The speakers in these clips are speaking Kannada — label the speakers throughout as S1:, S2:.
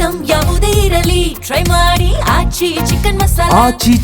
S1: ಐಟಂ ಯಾವುದೇ ಇರಲಿ ಟ್ರೈ ಮಾಡಿ ಆಚಿ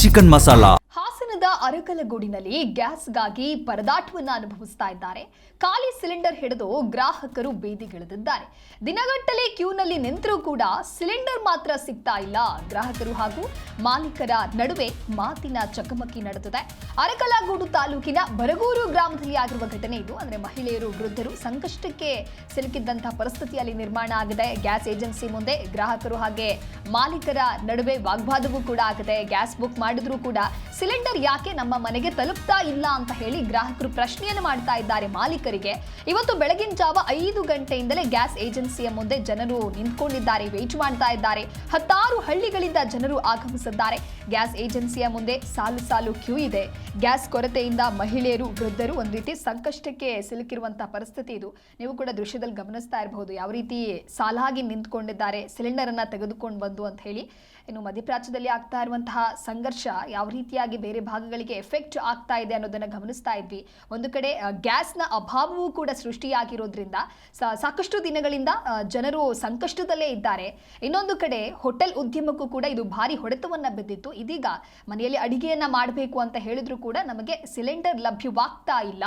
S1: ಚಿಕನ್ ಮಸಾಲಾ.
S2: ಹಾಸನದ ಅರಕಲಗೂಡಿನಲ್ಲಿ ಗ್ಯಾಸ್ಗಾಗಿ ಪರದಾಟವನ್ನು ಅನುಭವಿಸ್ತಾ ಇದ್ದಾರೆ. ಖಾಲಿ ಸಿಲಿಂಡರ್ ಹಿಡಿದು ಗ್ರಾಹಕರು ಬೀದಿಗಿಳಿದಿದ್ದಾರೆ. ದಿನಗಟ್ಟಲೆ ಕ್ಯೂನಲ್ಲಿ ನಿಂತರೂ ಕೂಡ ಸಿಲಿಂಡರ್ ಮಾತ್ರ ಸಿಗ್ತಾ ಇಲ್ಲ. ಗ್ರಾಹಕರು ಹಾಗೂ ಮಾಲೀಕರ ನಡುವೆ ಮಾತಿನ ಚಕಮಕಿ ನಡೆದಿದೆ. ಅರಕಲಗೂಡು ತಾಲೂಕಿನ ಬರಗೂರು ಗ್ರಾಮದಲ್ಲಿ ಆಗಿರುವ ಘಟನೆ ಇದು. ಅಂದ್ರೆ ಮಹಿಳೆಯರು, ವೃದ್ಧರು ಸಂಕಷ್ಟಕ್ಕೆ ಸಿಲುಕಿದ್ದಂತಹ ಪರಿಸ್ಥಿತಿಯಲ್ಲಿ ನಿರ್ಮಾಣ ಆಗಿದೆ. ಗ್ಯಾಸ್ ಏಜೆನ್ಸಿ ಮುಂದೆ ಗ್ರಾಹಕರು ಹಾಗೆ ಮಾಲೀಕರ ನಡುವೆ ವಾಗ್ವಾದವೂ ಕೂಡ ಆಗಿದೆ. ಗ್ಯಾಸ್ ಬುಕ್ ಮಾಡಿದ್ರೂ ಕೂಡ ಸಿಲಿಂಡರ್ ಯಾಕೆ ನಮ್ಮ ಮನೆಗೆ ತಲುಪ್ತಾ ಇಲ್ಲ ಅಂತ ಹೇಳಿ ಗ್ರಾಹಕರು ಪ್ರಶ್ನೆಯನ್ನು ಮಾಡ್ತಾ ಇದ್ದಾರೆ ಮಾಲೀಕರಿಗೆ. ಇವತ್ತು ಬೆಳಗಿನ ಜಾವ 5 ಗಂಟೆಯಿಂದಲೇ ಗ್ಯಾಸ್ ಏಜೆನ್ಸಿಯ ಮುಂದೆ ಜನರು ನಿಂತ್ಕೊಂಡಿದ್ದಾರೆ, ವೇಟ್ ಮಾಡ್ತಾ ಇದ್ದಾರೆ. 10 ಹಳ್ಳಿಗಳಿಂದ ಜನರು ಆಗಮಿಸಿದ್ದಾರೆ. ಗ್ಯಾಸ್ ಏಜೆನ್ಸಿಯ ಮುಂದೆ ಸಾಲು ಸಾಲು ಕ್ಯೂ ಇದೆ. ಗ್ಯಾಸ್ ಕೊರತೆಯಿಂದ ಮಹಿಳೆಯರು, ವೃದ್ಧರು ಒಂದು ರೀತಿ ಸಂಕಷ್ಟಕ್ಕೆ ಸಿಲುಕಿರುವಂತಹ ಪರಿಸ್ಥಿತಿ ಇದು. ನೀವು ಕೂಡ ದೃಶ್ಯದಲ್ಲಿ ಗಮನಿಸ್ತಾ ಇರಬಹುದು ಯಾವ ರೀತಿ ಸಾಲಾಗಿ ನಿಂತ್ಕೊಂಡಿದ್ದಾರೆ ಸಿಲಿಂಡರ್ ಅನ್ನ ತೆಗೆದುಕೊಂಡು ಬಂದು ಅಂತ ಹೇಳಿ. ಇನ್ನು ಮಧ್ಯಪ್ರಾಚ್ಯದಲ್ಲಿ ಆಗ್ತಾ ಇರುವಂತಹ ಸಂಘರ್ಷ ಯಾವ ರೀತಿಯಾಗಿ ಬೇರೆ ಭಾಗಗಳಿಗೆ ಎಫೆಕ್ಟ್ ಆಗ್ತಾ ಇದೆ ಅನ್ನೋದನ್ನ ಗಮನಿಸ್ತಾ ಇದ್ವಿ. ಒಂದು ಕಡೆ ಗ್ಯಾಸ್ನ ಅಭಾವವೂ ಕೂಡ ಸೃಷ್ಟಿಯಾಗಿರೋದ್ರಿಂದ ಸಾಕಷ್ಟು ದಿನಗಳಿಂದ ಜನರು ಸಂಕಷ್ಟದಲ್ಲೇ ಇದ್ದಾರೆ. ಇನ್ನೊಂದು ಕಡೆ ಹೋಟೆಲ್ ಉದ್ಯಮಕ್ಕೂ ಕೂಡ ಇದು ಭಾರಿ ಹೊಡೆತವನ್ನ ಬಿದ್ದಿತ್ತು. ಇದೀಗ ಮನೆಯಲ್ಲಿ ಅಡಿಗೆಯನ್ನ ಮಾಡಬೇಕು ಅಂತ ಹೇಳಿದ್ರು ಕೂಡ ನಮಗೆ ಸಿಲಿಂಡರ್ ಲಭ್ಯವಾಗ್ತಾ ಇಲ್ಲ.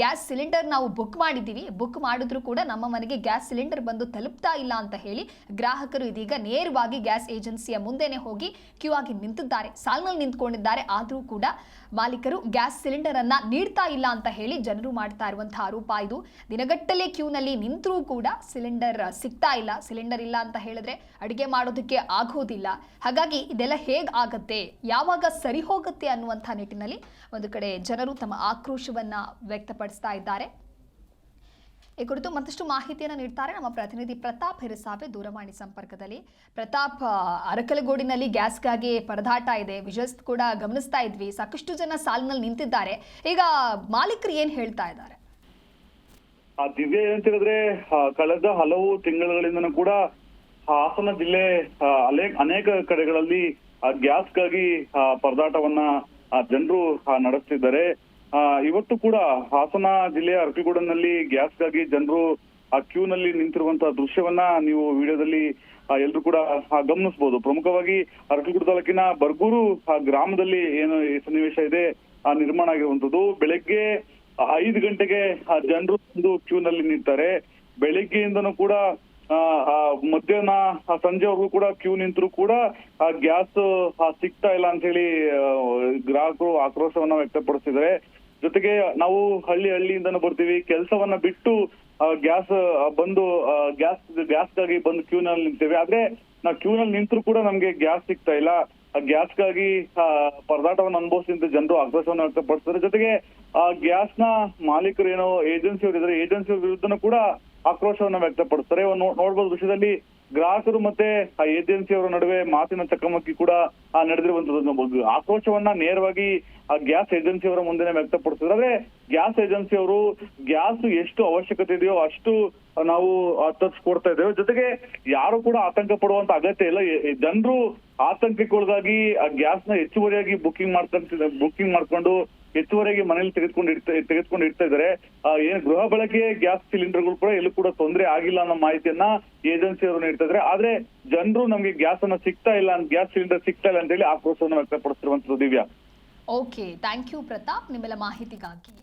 S2: ಗ್ಯಾಸ್ ಸಿಲಿಂಡರ್ ನಾವು ಬುಕ್ ಮಾಡಿದ್ದೀವಿ, ಬುಕ್ ಮಾಡಿದ್ರು ಕೂಡ ನಮ್ಮ ಮನೆಗೆ ಗ್ಯಾಸ್ ಸಿಲಿಂಡರ್ ಬಂದು ತಲುಪ್ತಾ ಇಲ್ಲ ಅಂತ ಹೇಳಿ ಗ್ರಾಹಕರು ಇದೀಗ ನೇರವಾಗಿ ಗ್ಯಾಸ್ ಏಜೆನ್ಸಿಯ ಮುಂದೆ ಹೋಗಿ ಕ್ಯೂ ಆಗಿ ನಿಂತಿದ್ದಾರೆ, ಸಾಲಿನಲ್ಲಿ ನಿಂತ್ಕೊಂಡಿದ್ದಾರೆ. ಆದರೂ ಕೂಡ ಮಾಲೀಕರು ಗ್ಯಾಸ್ ಸಿಲಿಂಡರ್ ಅನ್ನ ನೀಡ್ತಾ ಇಲ್ಲ ಅಂತ ಹೇಳಿ ಜನರು ಮಾಡ್ತಾ ಇರುವಂತಹ ಆರೋಪ ಇದು. ದಿನಗಟ್ಟಲೆ ಕ್ಯೂನಲ್ಲಿ ನಿಂತರೂ ಕೂಡ ಸಿಲಿಂಡರ್ ಸಿಗ್ತಾ ಇಲ್ಲ. ಸಿಲಿಂಡರ್ ಇಲ್ಲ ಅಂತ ಹೇಳಿದ್ರೆ ಅಡಿಗೆ ಮಾಡೋದಕ್ಕೆ ಆಗೋದಿಲ್ಲ. ಹಾಗಾಗಿ ಇದೆಲ್ಲ ಹೇಗ್ ಆಗತ್ತೆ, ಯಾವಾಗ ಸರಿ ಹೋಗುತ್ತೆ ಅನ್ನುವಂಥ ನಿಟ್ಟಿನಲ್ಲಿ ಒಂದು ಕಡೆ ಜನರು ತಮ್ಮ ಆಕ್ರೋಶವನ್ನ ವ್ಯಕ್ತಪಡಿಸ್ತಾ ಇದ್ದಾರೆ. ಈ ಕುರಿತು ಮತ್ತಷ್ಟು ಮಾಹಿತಿಯನ್ನು ನೀಡ್ತಾರೆ ನಮ್ಮ ಪ್ರತಿನಿಧಿ ಪ್ರತಾಪ್ ಹಿರಸಾವೆ ದೂರವಾಣಿ ಸಂಪರ್ಕದಲ್ಲಿ. ಪ್ರತಾಪ್, ಅರಕಲಗೂಡಿನಲ್ಲಿ ಗ್ಯಾಸ್ಗಾಗಿ ಪರದಾಟ ಇದೆ, ವಿಜಸ್ ಕೂಡ ಗಮನಿಸ್ತಾ ಇದ್ವಿ, ಸಾಕಷ್ಟು ಜನ ಸಾಲಿನಲ್ಲಿ ನಿಂತಿದ್ದಾರೆ. ಈಗ ಮಾಲೀಕರು ಏನ್ ಹೇಳ್ತಾ ಇದ್ದಾರೆ?
S3: ದಿವ್ಯ ಏನ್ ಹೇಳಿದ್ರೆ ಕಳೆದ ಹಲವು ತಿಂಗಳುಗಳಿಂದನೂ ಕೂಡ ಹಾಸನ ಜಿಲ್ಲೆ ಅನೇಕ ಕಡೆಗಳಲ್ಲಿ ಗ್ಯಾಸ್ಗಾಗಿ ಪರದಾಟವನ್ನ ಜನರು ನಡೆಸ್ತಿದ್ದಾರೆ. ಇವತ್ತು ಕೂಡ ಹಾಸನ ಜಿಲ್ಲೆಯ ಅರಕಲಗೂಡಿನಲ್ಲಿ ಗ್ಯಾಸ್ಗಾಗಿ ಜನರು ಆ ಕ್ಯೂ ನಲ್ಲಿ ನಿಂತಿರುವಂತಹ ದೃಶ್ಯವನ್ನ ನೀವು ವಿಡಿಯೋದಲ್ಲಿ ಎಲ್ರು ಕೂಡ ಗಮನಿಸಬಹುದು. ಪ್ರಮುಖವಾಗಿ ಅರಕಲಗೂಡು ತಾಲೂಕಿನ ಬರಗೂರು ಗ್ರಾಮದಲ್ಲಿ ಏನು ಸನ್ನಿವೇಶ ಇದೆ ನಿರ್ಮಾಣ ಆಗಿರುವಂತದ್ದು. ಬೆಳಗ್ಗೆ 5 ಗಂಟೆಗೆ ಜನರು ಒಂದು ಕ್ಯೂ ನಲ್ಲಿ ನಿಂತಾರೆ. ಬೆಳಗ್ಗೆಯಿಂದನೂ ಕೂಡ ಮಧ್ಯಾಹ್ನ ಸಂಜೆವರೆಗೂ ಕೂಡ ಕ್ಯೂ ನಿಂತರೂ ಕೂಡ ಗ್ಯಾಸ್ ಸಿಗ್ತಾ ಇಲ್ಲ ಅಂತ ಹೇಳಿ ಗ್ರಾಹಕರು ಆಕ್ರೋಶವನ್ನ ವ್ಯಕ್ತಪಡಿಸಿದ್ದಾರೆ. ಜೊತೆಗೆ ನಾವು ಹಳ್ಳಿಯಿಂದನೂ ಬರ್ತೀವಿ, ಕೆಲಸವನ್ನ ಬಿಟ್ಟು ಗ್ಯಾಸ್ ಬಂದು ಗ್ಯಾಸ್ಗಾಗಿ ಬಂದು ಕ್ಯೂ ನಲ್ಲಿ ನಿಂತೇವೆ. ಆದ್ರೆ ನಾವು ಕ್ಯೂ ನಲ್ಲಿ ನಿಂತರೂ ಕೂಡ ನಮ್ಗೆ ಗ್ಯಾಸ್ ಸಿಗ್ತಾ ಇಲ್ಲ. ಗ್ಯಾಸ್ಗಾಗಿ ಪರದಾಟವನ್ನು ಅನುಭವಿಸಿದ ಜನರು ಆಕ್ರೋಶವನ್ನು ವ್ಯಕ್ತಪಡಿಸ್ತಾರೆ. ಜೊತೆಗೆ ಗ್ಯಾಸ್ ನ ಮಾಲೀಕರು ಏನೋ ಏಜೆನ್ಸಿಯವರು ಇದ್ದಾರೆ, ಏಜೆನ್ಸಿ ವಿರುದ್ಧನೂ ಕೂಡ ಆಕ್ರೋಶವನ್ನ ವ್ಯಕ್ತಪಡಿಸ್ತಾರೆ. ನೋಡ್ಬೋದು ದೃಶ್ಯದಲ್ಲಿ ಗ್ರಾಹಕರು ಮತ್ತೆ ಆ ಏಜೆನ್ಸಿಯವರ ನಡುವೆ ಮಾತಿನ ಚಕಮಕಿ ಕೂಡ ನಡೆದಿರುವಂತದ್ದು. ಆಕ್ರೋಶವನ್ನ ನೇರವಾಗಿ ಆ ಗ್ಯಾಸ್ ಏಜೆನ್ಸಿಯವರ ಮುಂದೆ ವ್ಯಕ್ತಪಡಿಸಿದ್ರೆ, ಆದ್ರೆ ಗ್ಯಾಸ್ ಏಜೆನ್ಸಿಯವರು ಗ್ಯಾಸ್ ಎಷ್ಟು ಅವಶ್ಯಕತೆ ಇದೆಯೋ ಅಷ್ಟು ನಾವು ತರಿಸ್ಕೊಡ್ತಾ ಇದ್ದೇವೆ. ಜೊತೆಗೆ ಯಾರು ಕೂಡ ಆತಂಕ ಪಡುವಂತ ಅಗತ್ಯ ಇಲ್ಲ. ಜನರು ಆತಂಕಕ್ಕೊಳಗಾಗಿ ಆ ಗ್ಯಾಸ್ ನ ಹೆಚ್ಚುವರಿಯಾಗಿ ಬುಕ್ಕಿಂಗ್ ಮಾಡ್ಕೊಂಡು ಹೆಚ್ಚುವರಿಯಾಗಿ ಮನೇಲಿ ತೆಗೆದುಕೊಂಡು ಇಡ್ತಾ ಇದ್ದಾರೆ. ಏನ್ ಗೃಹ ಬಳಕೆಯ ಗ್ಯಾಸ್ ಸಿಲಿಂಡರ್ಗಳು ಕೂಡ ಎಲ್ಲೂ ಕೂಡ ತೊಂದರೆ ಆಗಿಲ್ಲ ಅನ್ನೋ ಮಾಹಿತಿಯನ್ನ ಏಜೆನ್ಸಿಯವರು ನೀಡ್ತಾ ಇದ್ದಾರೆ. ಆದ್ರೆ ಜನರು ನಮ್ಗೆ ಗ್ಯಾಸ್ ಸಿಗ್ತಾ ಇಲ್ಲ ಅಂತ ಹೇಳಿ ಆಕ್ರೋಶವನ್ನು ವ್ಯಕ್ತಪಡಿಸಿರುವಂತದ್ದು. Divya,
S2: okay, thank you Pratap ನಿಮ್ಮೆಲ್ಲ ಮಾಹಿತಿಗಾಗಿ.